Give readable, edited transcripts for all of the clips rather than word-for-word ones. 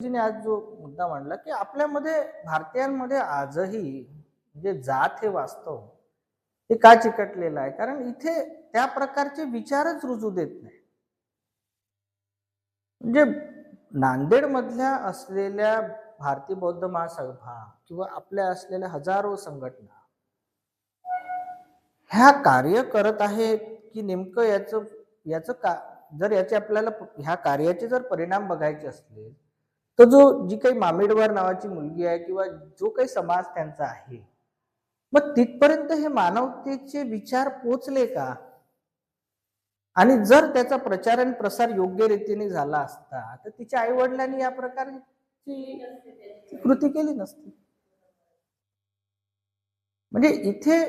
पद्धतीने आज जो मुद्दा मांडला की आपल्यामध्ये भारतीयांमध्ये आजही म्हणजे जात हे वास्तव हे का चिकटलेलं आहे, कारण इथे त्या प्रकारचे विचारच रुजू देत नाही. म्हणजे नांदेड मधल्या असलेल्या भारतीय बौद्ध महासभा किंवा आपल्या असलेल्या हजारो संघटना ह्या कार्य करत आहेत की नेमकं याचं याचं का जर याचे आपल्याला ह्या कार्याचे जर परिणाम बघायचे असले तर जी काही मामिडवार नावाची मुलगी आहे किंवा जो काही समाज त्यांचा आहे, मग तिथपर्यंत हे मानवतेचे विचार पोचले का? आणि जर त्याचा प्रचार आणि प्रसार योग्य रीतीने झाला असता तर तिच्या आई वडिलांनी या प्रकारची कृती केली नसती. म्हणजे इथे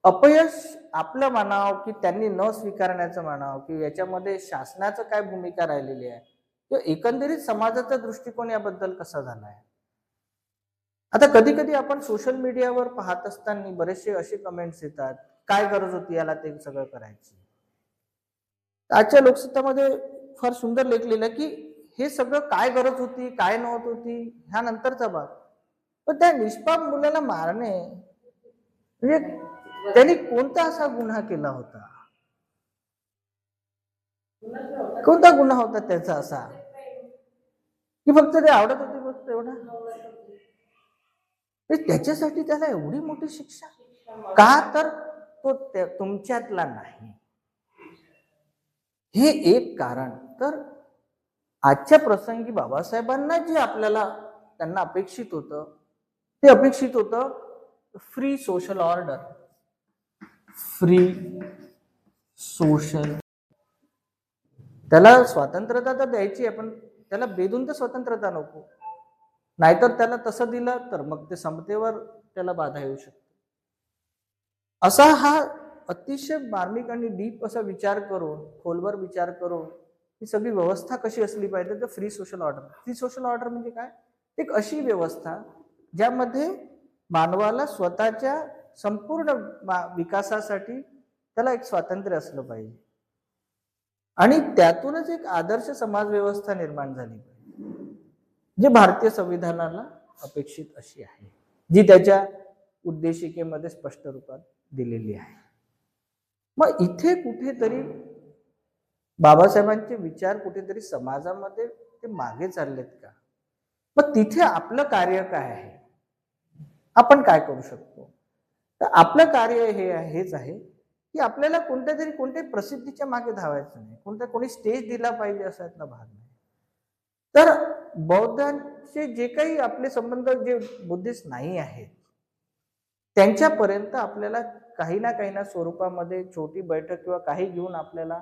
अपयश आपलं म्हणावं की त्यांनी न स्वीकारण्याचं म्हणावं की याच्यामध्ये शासनाचं काय भूमिका राहिलेली आहे किंवा एकंदरीत समाजाचा दृष्टिकोन याबद्दल कसा झालाय. आता कधी कधी आपण सोशल मीडियावर पाहत असताना बरेचसे असे कमेंट्स येतात, काय गरज होती याला ते सगळं करायची. आजच्या लोकसत्तामध्ये फार सुंदर लेखलेलं की हे सगळं काय गरज होती, काय नव्हत होती ह्या नंतरचा भाग, पण त्या निष्पाप मुलाला मारणे म्हणजे त्यांनी कोणता असा गुन्हा केला होता, कोणता गुन्हा होता त्याचा असा की फक्त ते आवडत होते फक्त एवढा, त्याच्यासाठी त्याला एवढी मोठी शिक्षा का? तर तो तुमच्यातला नाही, हे एक कारण. तर आजच्या प्रसंगी बाबासाहेबांना जे आपल्याला त्यांना अपेक्षित होतं ते अपेक्षित होतं free social order, free social. त्याला स्वातंत्र्यता तर द्यायची आहे पण त्याला बेधून तर स्वतंत्रता नको, नाहीतर त्याला तसं दिलं तर मग ते समतेवर त्याला बाधा येऊ शकते. असा हा अतिशय मार्मिक आणि डीप असा विचार करून, खोलवर विचार करून ही सगळी व्यवस्था कशी असली पाहिजे तर free social order. Free social order म्हणजे काय? एक अशी व्यवस्था ज्यामध्ये मानवाला स्वतःच्या संपूर्ण विकासासाठी त्याला एक स्वातंत्र्य असलं पाहिजे आणि त्यातूनच एक आदर्श समाज व्यवस्था निर्माण झाली पाहिजे, जे भारतीय संविधानाला अपेक्षित अशी आहे, जी त्याच्या उद्देशिकेमध्ये स्पष्ट रूपात दिलेली आहे. मग इथे कुठेतरी बाबासाहेबांचे विचार कुठेतरी समाजामध्ये ते मागे चाललेत का? मग तिथे आपलं कार्य काय आहे, आपण काय करू शकतो? तर आपलं कार्य हेच आहे की आपल्याला कोणत्याही प्रसिद्धीच्या मागे धावायचं नाही, कोणी स्टेज दिला पाहिजे असा यातला भाग नाही. तर बौद्धांचे जे काही आपले संबंध जे बुद्धिस्ट नाही आहेत त्यांच्यापर्यंत आपल्याला काही ना स्वरूपामध्ये छोटी बैठक किंवा काही घेऊन आपल्याला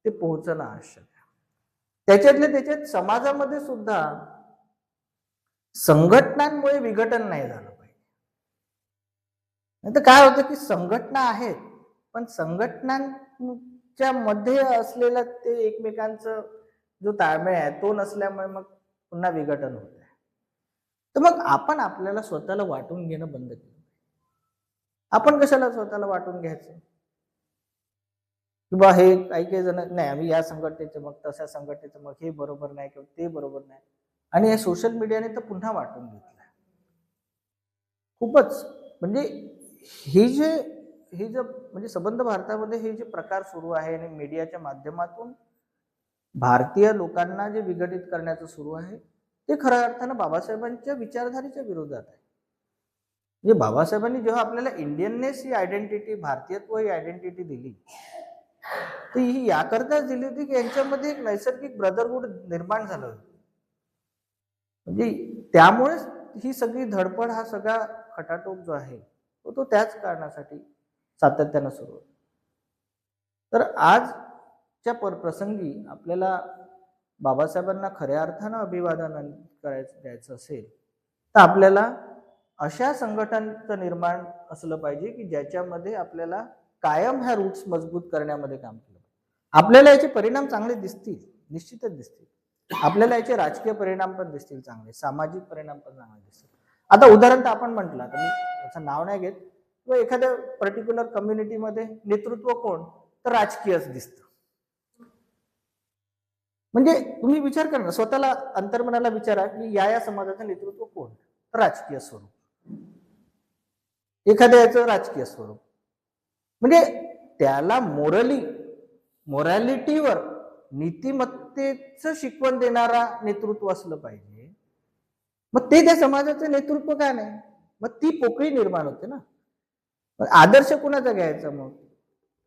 ते पोहोचणं आवश्यक आहे. त्याच्यात समाजामध्ये सुद्धा संघटनांमुळे विघटन नाही झालं पाहिजे. नाही तर काय होतं की संघटना आहेत पण संघटनांच्या मध्ये असलेला ते एकमेकांचं जो ताळमेळ आहे तो नसल्यामुळे मग पुन्हा विघटन होत आहे. तर मग आपण आपल्याला स्वतःला वाटून घेणं बंद केलं. आपण कशाला स्वतःला वाटून घ्यायचं किंवा हे काही जण नाही आम्ही या संघटनेचं मग तशा संघटनेचं मग हे बरोबर नाही किंवा ते बरोबर नाही, आणि हे सोशल मीडियाने तर पुन्हा वाटून घेतलं खूपच. म्हणजे हे जे म्हणजे संबंध भारतामध्ये हे जे प्रकार सुरू आहे आणि मीडियाच्या माध्यमातून भारतीय लोकांना जे विघटित करण्याचं सुरू आहे ते खऱ्या अर्थानं बाबासाहेबांच्या विचारधारेच्या विरोधात आहे. म्हणजे बाबासाहेबांनी जेव्हा आपल्याला इंडियननेस ही आयडेंटिटी, भारतीयत्व ही आयडेंटिटी दिली तर ही याकरताच दिली होती की यांच्यामध्ये एक नैसर्गिक ब्रदरहूड निर्माण झालं होतं. म्हणजे त्यामुळेच ही सगळी धडपड, हा सगळा खटाटोप जो आहे तो त्याच कारणासाठी सातत्यानं सुरू होतो. तर आजच्या प्रसंगी आपल्याला बाबासाहेबांना खऱ्या अर्थानं अभिवादन द्यायचं असेल तर आपल्याला अशा संघटनांचं निर्माण असलं पाहिजे की ज्याच्यामध्ये आपल्याला कायम ह्या रूट्स मजबूत करण्यामध्ये काम केलं. आपल्याला याचे परिणाम चांगले दिसतील, निश्चितच दिसतील. आपल्याला याचे राजकीय परिणाम पण दिसतील चांगले, सामाजिक परिणाम पण चांगले दिसतील. आता उदाहरण आपण म्हटलं, आता मी त्याचं नाव नाही घेत, किंवा एखाद्या पर्टिक्युलर कम्युनिटीमध्ये नेतृत्व कोण, तर राजकीयच दिसतं. म्हणजे तुम्ही विचार करा ना, स्वतःला अंतर्मनाला विचारा की या समाजाचं नेतृत्व कोण? राजकीय स्वरूप, एखाद्या याचं राजकीय स्वरूप, म्हणजे त्याला मोरॅलिटीवर नीतिमत्तेचं शिकवण देणारा नेतृत्व असलं पाहिजे. मग ते त्या समाजाचं नेतृत्व का नाही? मग ती पोकळी निर्माण होते ना. आदर्श कुणाचा घ्यायचा मग?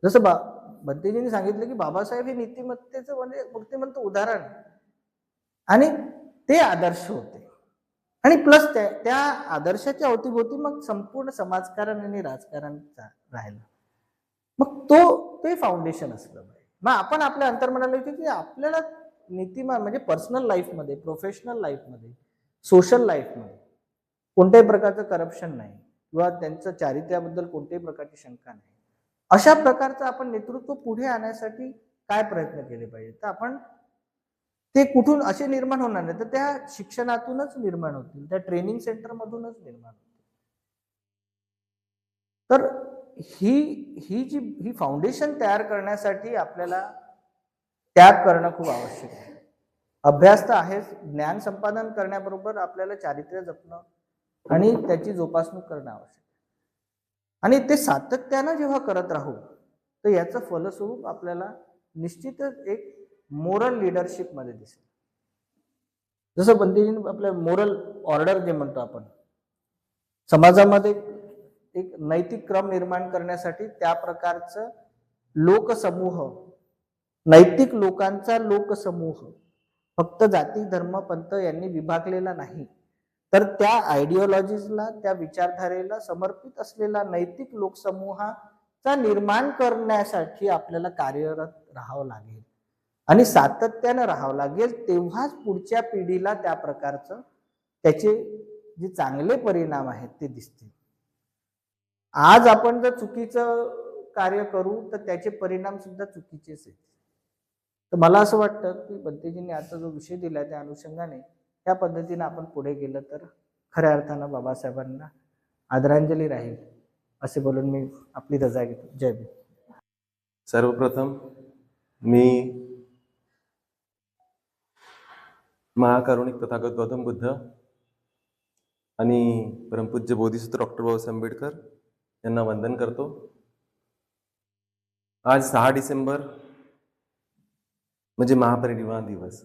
जसं भंतेजींनी सांगितलं की बाबासाहेब हे नीतिमत्तेचं म्हणजे मूर्तिमंत उदाहरण आहे. आणि ते आदर्श होते. आणि प्लस त्या आदर्शाच्या अवतीभोवती मग संपूर्ण समाजकारण आणि राजकारण राहिलं. मग ते फाउंडेशन असलं पाहिजे. मग आपण आपल्या अंतर्मनाला येते की आपल्याला नीतिमान म्हणजे पर्सनल लाईफमध्ये, प्रोफेशनल लाईफमध्ये, सोशल लाईफमध्ये कोणत्याही प्रकारचं करप्शन नाही किंवा त्यांचं चारित्र्याबद्दल कोणत्याही प्रकारची शंका नाही. अशा प्रकारचं आपण नेतृत्व पुढे आणण्यासाठी काय प्रयत्न केले पाहिजे? तर आपण ते कुठून असे निर्माण होणार नाही, तर त्या शिक्षणातूनच निर्माण होतील, त्या ट्रेनिंग सेंटर मधूनच निर्माण होतील. तर ही फाउंडेशन तयार करण्यासाठी आपल्याला त्याग करणं खूप आवश्यक आहे. अभ्यास तर आहेच, ज्ञान संपादन करण्याबरोबर आपल्याला चारित्र्य जपणं आणि त्याची जोपासणूक करणं आवश्यक आहे. आणि ते सातत्यानं जेव्हा करत राहू तर याचं फलस्वरूप आपल्याला निश्चितच एक मोरल लिडरशिप मध्ये दिसेल. जसं बंदीजींनी आपल्या मोरल ऑर्डर जे म्हणतो आपण, समाजामध्ये एक नैतिक क्रम निर्माण करण्यासाठी त्या प्रकारचं लोकसमूह, नैतिक लोकांचा लोकसमूह फक्त जाती धर्म पंथ यांनी विभागलेला नाही, तर त्या आयडिओलॉजीजला, त्या विचारधारेला समर्पित असलेला नैतिक लोकसमूहाचा निर्माण करण्यासाठी आपल्याला कार्यरत राहावं लागेल आणि सातत्यानं राहावं लागेल. तेव्हाच पुढच्या पिढीला त्या प्रकारचं त्याचे जे चांगले परिणाम आहेत ते दिसतील. आज आपण जर चुकीचं कार्य करू तर त्याचे परिणाम सुद्धा चुकीचेच आहेत. तर मला असं वाटतं की बंतेजींनी आता जो विषय दिला त्या अनुषंगाने त्या पद्धतीने आपण पुढे गेलं तर खऱ्या अर्थानं बाबासाहेबांना आदरांजली राहील असे बोलून मी आपली रजा घेतो. जय भीम. सर्वप्रथम मी महाकारुणिक तथागत गौतम बुद्ध आणि परमपूज्य बोधिसत्व डॉक्टर बाबासाहेब आंबेडकर यांना वंदन करतो. आज 6 डिसेंबर म्हणजे महापरिनिर्वाण दिवस.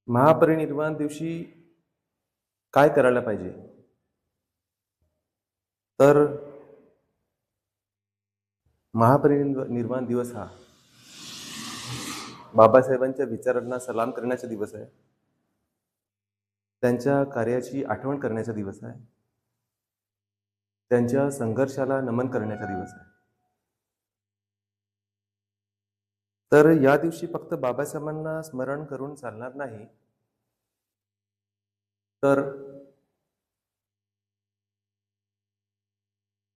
महापरिनिर्वाण दिवशी काय करायला पाहिजे? तर महापरिनिर्वाण दिवस हा बाबासाहेबांच्या विचारांना सलाम करण्याचा दिवस आहे, त्यांच्या कार्याची आठवण करण्याचा दिवस आहे, त्यांच्या संघर्षाला नमन करण्याचा दिवस आहे. तर या दिवशी फक्त बाबासाहेबांना स्मरण करून चालणार नाही, तर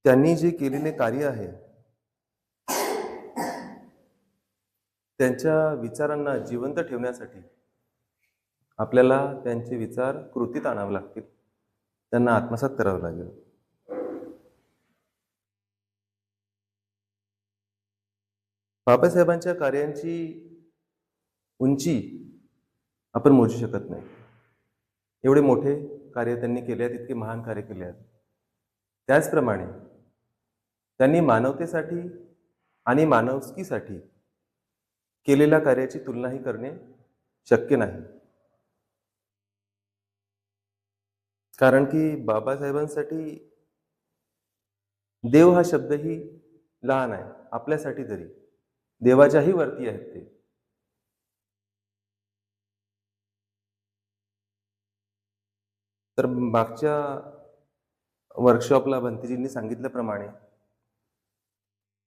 त्यांनी जे केलेले कार्य आहे त्यांच्या विचारांना जिवंत ठेवण्यासाठी आपल्याला त्यांचे विचार कृतीत आणावे लागतील, त्यांना आत्मसात करावं लागेल. बाबासाहेबांच्या कार्यांची उंची आपण मोजू शकत नाही. एवढे मोठे कार्य त्यांनी केले आहेत, इतके महान कार्य केले आहेत. त्याचप्रमाणे त्यांनी मानवतेसाठी आणि मानवकीसाठी केलेल्या कार्याची तुलनाही करणे शक्य नाही. कारण की बाबासाहेबांसाठी देव हा शब्दही लहान आहे, आपल्यासाठी तरी देवाच्याही वरती आहेत ते. तर मागच्या वर्कशॉपला भंतेजींनी सांगितल्याप्रमाणे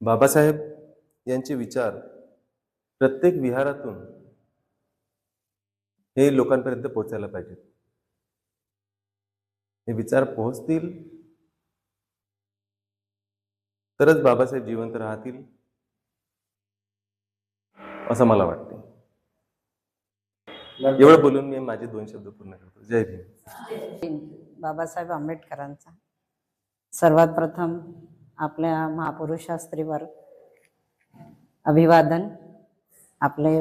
बाबासाहेब यांचे विचार प्रत्येक विहारातून हे लोकांपर्यंत पोहोचायला पाहिजेत. हे विचार पोहोचतील तरच बाबासाहेब जिवंत राहतील असं मला वाटते. एवढं बोलून मी माझे 2 शब्द पूर्ण करतो. जय भीम. बाबासाहेब आंबेडकरांचा सर्वात प्रथम आपल्या महापुरुष शास्त्रीवर अभिवादन. आपले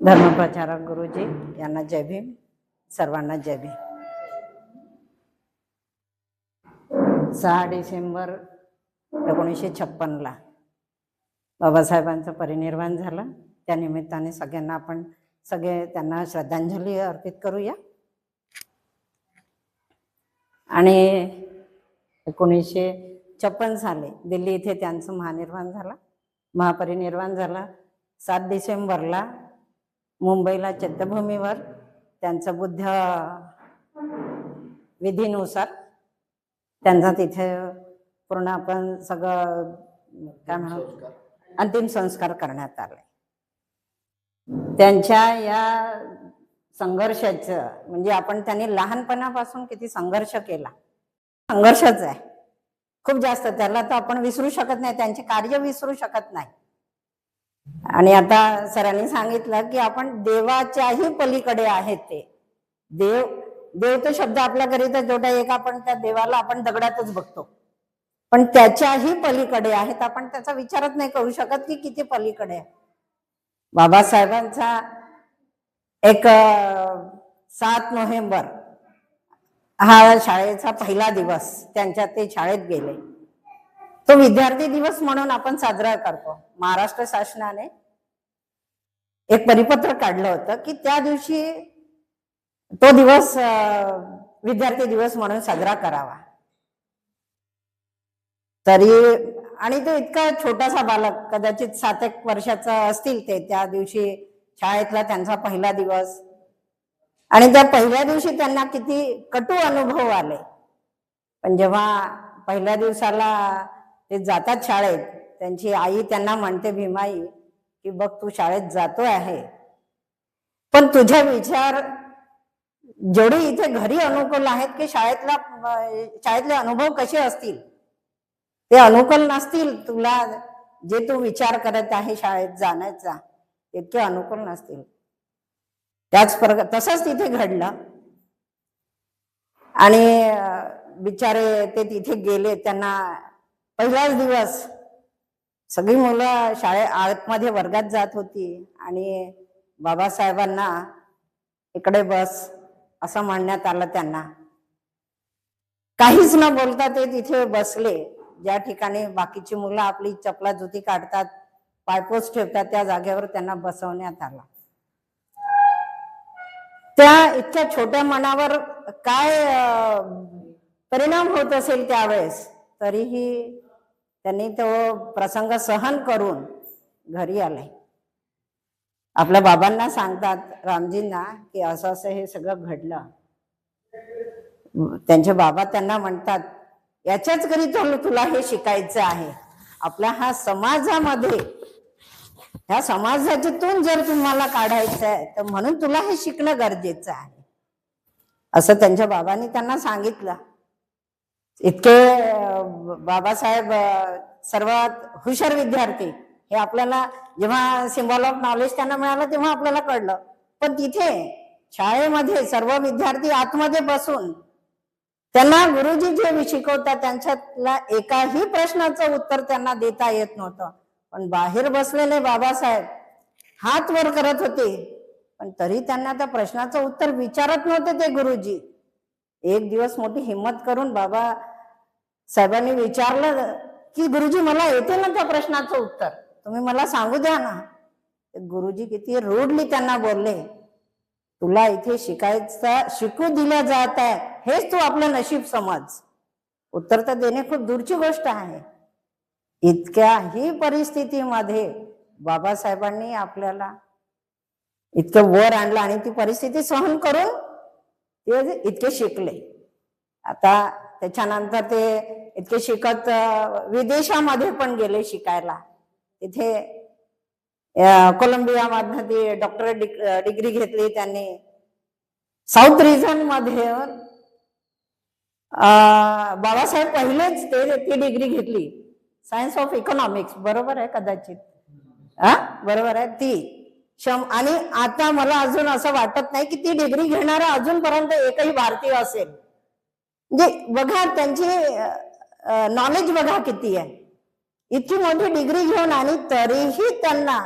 धर्मप्रचारक गुरुजी यांना जय भीम. सर्वांना जय भीम. 6 डिसेंबर 1956 बाबासाहेबांचं परिनिर्वाण झालं. त्या निमित्ताने सगळ्यांना आपण सगळे त्यांना श्रद्धांजली अर्पित करूया. आणि 1956 साली दिल्ली इथे त्यांचं महापरिनिर्वाण झालं. 7 डिसेंबरला मुंबईला चैत्यभूमीवर त्यांचं बुद्ध विधीनुसार त्यांचा तिथे पूर्ण आपण सगळं काय म्हणू अंतिम संस्कार करण्यात आले. त्यांच्या या संघर्षाचं म्हणजे त्यांनी लहानपणापासून किती संघर्ष केला. संघर्षच आहे खूप जास्त. त्याला तर आपण विसरू शकत नाही, त्यांचे कार्य विसरू शकत नाही. आणि आता सरांनी सांगितलं की आपण देवाच्याही पलीकडे आहेत. ते देव तो शब्द आपल्याकरिता जोडा एक, आपण त्या देवाला आपण दगडातच बघतो, पण त्याच्याही पलीकडे आहेत. आपण त्याचा विचारच नाही करू शकत की किती पलीकडे आहे. बाबासाहेबांचा एक 7 नोव्हेंबर हा शाळेचा पहिला दिवस, त्यांच्या ते शाळेत गेले. तो विद्यार्थी दिवस म्हणून आपण साजरा करतो. महाराष्ट्र शासनाने एक परिपत्र काढलं होतं की त्या दिवशी तो दिवस विद्यार्थी दिवस म्हणून साजरा करावा. तरी आणि तो इतका छोटासा बालक, कदाचित 7-1 वर्षाचा असतील ते, त्या दिवशी शाळेतला त्यांचा पहिला दिवस. आणि त्या पहिल्या दिवशी त्यांना किती कटू अनुभव आले. पण जेव्हा पहिल्या दिवसाला ते जातात शाळेत, त्यांची आई त्यांना म्हणते, भीमाई की बघ तू शाळेत जातो आहे, पण तुझे विचार जेवढे इथे घरी अनुकूल आहेत की शाळेतले अनुभव कसे असतील ते अनुकूल नसतील. तुला जे तू विचार करत आहे शाळेत जाण्याचा इतके अनुकूल नसतील. तसंच तिथे घडलं. आणि बिचारे ते तिथे गेले. त्यांना पहिलाच दिवस सगळी मुलं आतमध्ये वर्गात जात होती आणि बाबासाहेबांना इकडे बस असं म्हणण्यात आलं. त्यांना काहीच न बोलता ते तिथे बसले. ज्या ठिकाणी बाकीची मुलं आपली चपला जुती काढतात, पायपोस ठेवतात, त्या जागेवर त्यांना बसवण्यात आला. त्या इतक्या छोट्या मनावर काय परिणाम होत असेल त्यावेळेस. तरीही त्यांनी तो प्रसंग सहन करून घरी आले. आपल्या बाबांना सांगतात, रामजींना, की असं असं हे सगळं घडलं. त्यांचे बाबा त्यांना म्हणतात, याच्याच करिता तुला हे शिकायचं आहे. आपल्या ह्या समाजामध्ये, ह्या समाजातून जर तुम्हाला काढायचं आहे तर म्हणून तुला हे शिकणं गरजेचं आहे, असं त्यांच्या बाबांनी त्यांना सांगितलं. इतके बाबासाहेब सर्वात हुशार विद्यार्थी हे आपल्याला जेव्हा सिम्बॉल ऑफ नॉलेज त्यांना मिळालं तेव्हा आपल्याला कळलं. पण तिथे शाळेमध्ये सर्व विद्यार्थी आतमध्ये बसून त्यांना गुरुजी जे शिकवतात त्यांच्यातल्या एकाही प्रश्नाचं उत्तर त्यांना देता येत नव्हतं. पण बाहेर बसलेले बाबासाहेब हात वर करत होते, पण तरी त्यांना त्या प्रश्नाचं उत्तर विचारत नव्हते ते गुरुजी. एक दिवस मोठी हिंमत करून बाबा साहेबांनी विचारलं की गुरुजी मला येते ना त्या प्रश्नाचं उत्तर, तुम्ही मला सांगू द्या ना. गुरुजी किती रूडली त्यांना बोलले, तुला इथे शिकू दिलं जात आहे, हेच तू आपलं नशीब समज, उत्तर तर देणे खूप दूरची गोष्ट आहे. इतक्याही परिस्थितीमध्ये बाबासाहेबांनी आपल्याला इतकं वर आणलं आणि ती परिस्थिती सहन करून ते इतके शिकले. आता त्याच्यानंतर ते इतके शिकत विदेशामध्ये पण गेले शिकायला. तिथे कोलंबियामधनं ती डॉक्टरेट डिग्री घेतली त्यांनी. साऊथ रिजन मध्ये बाबासाहेब पहिलेच ती डिग्री घेतली, सायन्स ऑफ इकॉनॉमिक्स, बरोबर आहे कदाचित, बरोबर आहे ती. आणि आता मला अजून असं वाटत नाही की ती डिग्री घेणारा अजूनपर्यंत एकही भारतीय असेल. म्हणजे बघा त्यांची नॉलेज बघा किती आहे. इतकी मोठी डिग्री घेऊन आणि तरीही त्यांना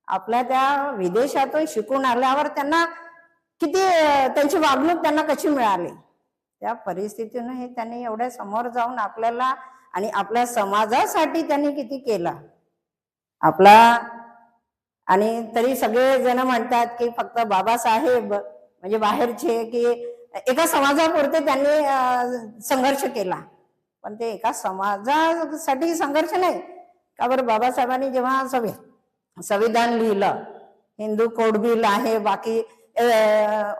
आपल्या त्या विदेशातून शिकून आल्यावर त्यांना किती त्यांची वागणूक त्यांना कशी मिळाली, त्या परिस्थितीने त्यांनी एवढ्या समोर जाऊन आपल्याला आणि आपल्या समाजासाठी त्यांनी किती केला आपला. आणि तरी सगळे जण म्हणतात की फक्त बाबासाहेब म्हणजे बाहेरचे की एका समाजापुरते त्यांनी संघर्ष केला, पण ते एका समाजासाठी संघर्ष नाही का बरं. बाबासाहेबांनी जेव्हा संविधान लिहिलं, हिंदू कोड बिल आहे, बाकी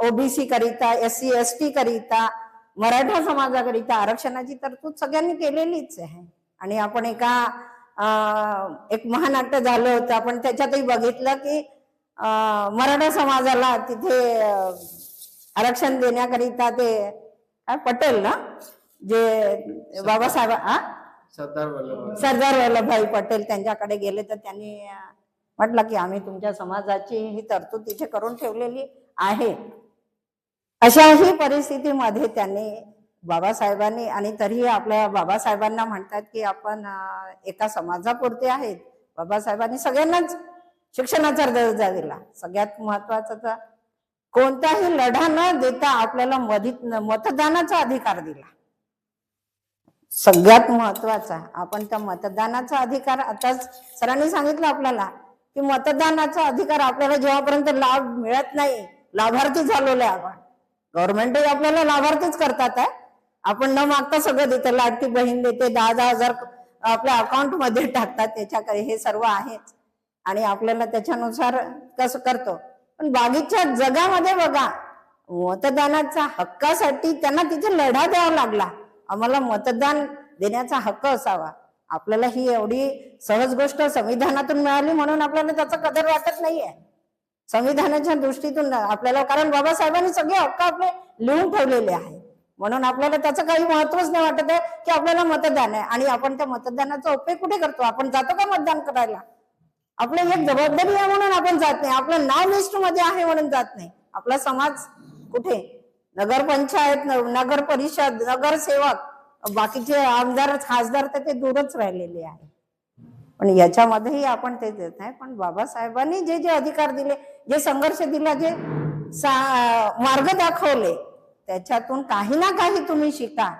ओबीसी करिता, SC ST करिता, मराठा समाजाकरिता आरक्षणाची तरतूद सगळ्यांनी केलेलीच आहे. आणि आपण एक महानाट्य झालं होतं, आपण त्याच्यातही बघितलं की मराठा समाजाला तिथे आरक्षण देण्याकरिता ते काय पटेल ना, जे बाबासाहेब सरदार वल्लभभाई पटेल त्यांच्याकडे गेले, तर त्यांनी म्हटलं की आम्ही तुमच्या समाजाची ही तरतूद तिथे करून ठेवलेली आहे. अशाही परिस्थितीमध्ये त्यांनी बाबासाहेबांनी, आणि तरीही आपल्या बाबासाहेबांना म्हणतात की आपण एका समाजापुरते आहेत. बाबासाहेबांनी सगळ्यांनाच शिक्षणाचा दर्जा दिला. सगळ्यात महत्वाचं तर कोणताही लढा न देता आपल्याला मतदानाचा अधिकार दिला. सगळ्यात महत्वाचा आपण त्या मतदानाचा अधिकार, आता सरांनी सांगितलं आपल्याला की मतदानाचा अधिकार आपल्याला जेव्हापर्यंत लाभ मिळत नाही, लाभार्थी झालेलो आहे आपण, गव्हर्नमेंटही आपल्याला लाभार्थीच करतात आहे. आपण न मागता सगळं देतं, लाडकी बहीण देते, 10,000 10,000 आपल्या अकाउंट मध्ये टाकतात, त्याच्याकडे हे सर्व आहेच आणि आपल्याला त्याच्यानुसार कसं करतो. पण बाकीच्या जगामध्ये बघा, मतदानाच्या हक्कासाठी त्यांना तिथे लढा द्यावा लागला. आम्हाला मतदान देण्याचा हक्क असावा. आपल्याला ही एवढी सहज गोष्ट संविधानातून मिळाली म्हणून आपल्याला त्याचा कदर वाटत नाहीये संविधानाच्या दृष्टीतून आपल्याला, कारण बाबासाहेबांनी सगळे हक्क आपले लिहून ठेवलेले आहे म्हणून आपल्याला त्याचं काही महत्वच नाही वाटत आहे की आपल्याला मतदान आहे. आणि आपण त्या मतदानाचा उपयोग कुठे करतो? आपण जातो का मतदान करायला? आपली एक जबाबदारी आहे म्हणून आपण जात नाही, आपलं नाव लिस्ट मध्ये आहे म्हणून जात नाही. आपला समाज कुठे? नगरपंचायत, नगर परिषद, नगरसेवक, बाकीचे आमदार खासदार तर ते दूरच राहिलेले आहे. पण याच्यामध्येही आपण ते देत आहे. पण बाबासाहेबांनी जे जे अधिकार दिले, जे संघर्ष दिला, जे मार्ग दाखवले, त्याच्यातून काही ना काही तुम्ही शिका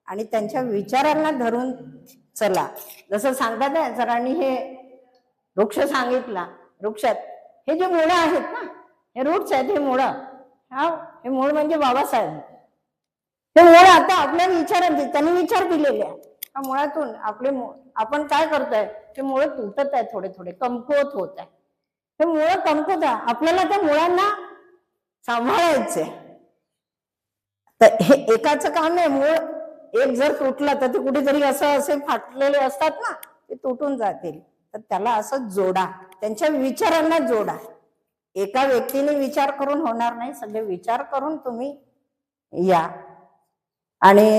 आणि त्यांच्या विचारांना धरून चला. जसं सांगतात आहे सरांनी, हे वृक्ष सांगितला, वृक्षात हे जे मुळं आहेत ना, हे रूट्स आहेत, हे मुळं, हे मूळ म्हणजे बाबासाहेब. हे मुळ आता आपल्या विचारांनी त्यांनी विचार दिलेले आहे. त्या मुळातून आपण काय करतोय, ते मुळ तुटत आहे, थोडे थोडे कमकुवत होत आहे. हे मुळ कमकुवत आहे, आपल्याला त्या मुळांना सांभाळायचंय. तर हे एकाच काम आहे. मूळ एक जर तुटलं तर ते कुठेतरी असं असे फाटलेले असतात ना, ते तुटून जातील. तर त्याला असं जोडा, त्यांच्या विचारांना जोडा. एका व्यक्तीने विचार करून होणार नाही, सगळे विचार करून तुम्ही या आणि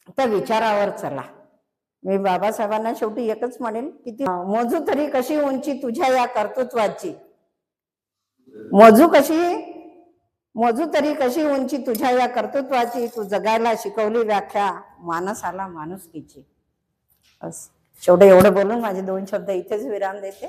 त्या विचारावर चला. मी बाबासाहेबांना शेवटी एकच म्हणेन की मोजू तरी कशी उंची तुझ्या या कर्तृत्वाची, मोजू तरी कशी उंची तुझ्या या कर्तृत्वाची, तू जगायला शिकवली व्याख्या माणसाला माणुसकीची. बस शेवटे एवढं बोलून माझे 2 शब्द इथेच विराम देते.